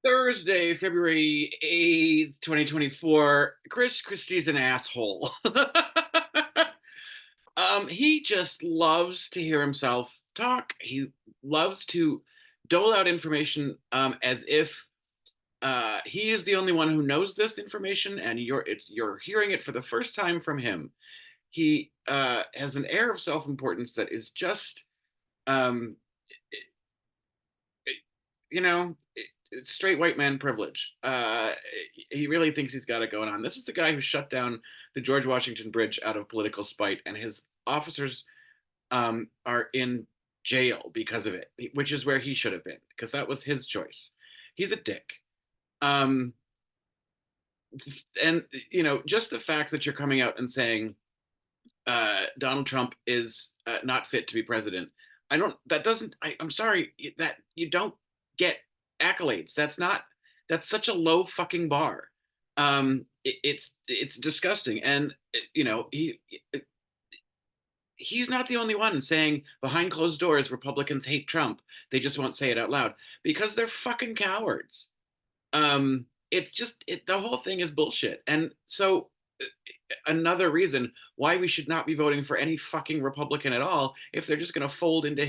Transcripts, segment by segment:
Thursday, February 8th, 2024. Christie's an asshole. He just loves to hear himself talk. He loves to dole out information as if he is the only one who knows this information, and you're hearing it for the first time from him. He has an air of self-importance that is just um, you know, it's straight white man privilege. He really thinks he's got it going on. This is the guy who shut down the George Washington Bridge out of political spite, and his officers are in jail because of it, which is where he should have been, because that was his choice. He's a dick. Um, and, just the fact that you're coming out and saying Donald Trump is not fit to be president. I'm sorry that you don't get accolades. That's such a low fucking bar. It's disgusting. And, he's not the only one saying behind closed doors, Republicans hate Trump. They just won't say it out loud because they're fucking cowards. It's just, the whole thing is bullshit. And so, another reason why we should not be voting for any fucking Republican at all if they're just going to fold into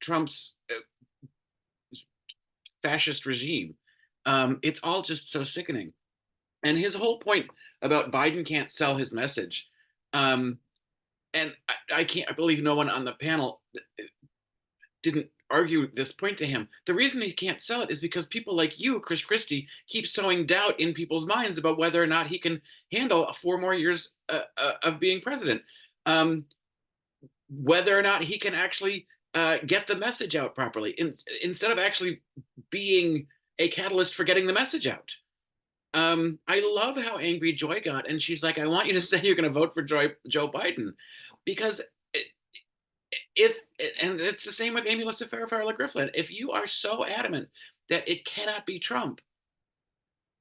Trump's fascist regime. It's all just so sickening. And his whole point about Biden can't sell his message, and I can't believe no one on the panel didn't argue this point to him. The reason he can't sell it is because people like you, Christie, keep sowing doubt in people's minds about whether or not he can handle 4 more years of being president, whether or not he can actually get the message out properly, instead of actually being a catalyst for getting the message out. I love how angry Joy got, and she's like, "I want you to say you're going to vote for Joe Biden," because if and it's the same with Amy Farrah Griffin. If you are so adamant that it cannot be Trump,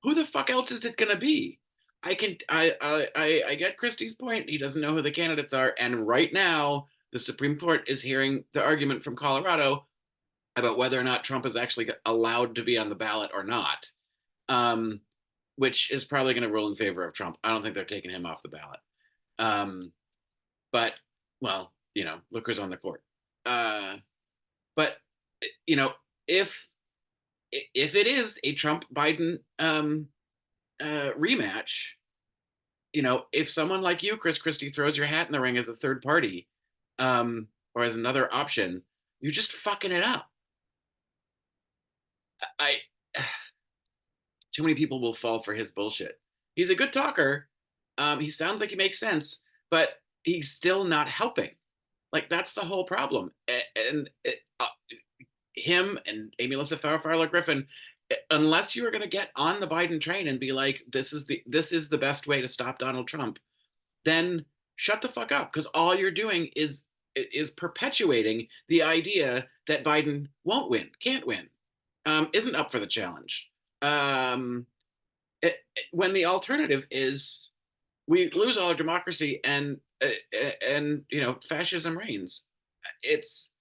who the fuck else is it going to be? I get Christie's point. He doesn't know who the candidates are, and right now the Supreme Court is hearing the argument from Colorado about whether or not Trump is actually allowed to be on the ballot or not, which is probably going to rule in favor of Trump. I don't think they're taking him off the ballot. But, well, look who's on the court. But, if it is a Trump Biden rematch, if someone like you, Christie, throws your hat in the ring as a third party, or as another option, you're just fucking it up. Too many people will fall for his bullshit. He's a good talker. He sounds like he makes sense, but he's still not helping. Like, that's the whole problem. And him and Amy Farrah Griffin, unless you're going to get on the Biden train and be like, this is the best way to stop Donald Trump, then shut the fuck up, because all you're doing is perpetuating the idea that Biden won't win, can't win, isn't up for the challenge. When the alternative is we lose all our democracy and fascism reigns. This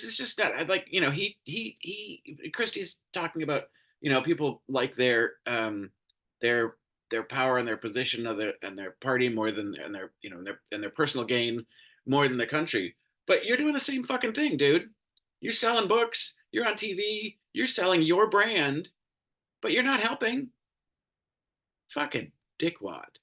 is just not like, Christie's talking about, people like their power and their position of their party more than, and their personal gain more than the country. But you're doing the same fucking thing, dude. You're selling books, you're on TV, you're selling your brand, but you're not helping. Fucking dickwad.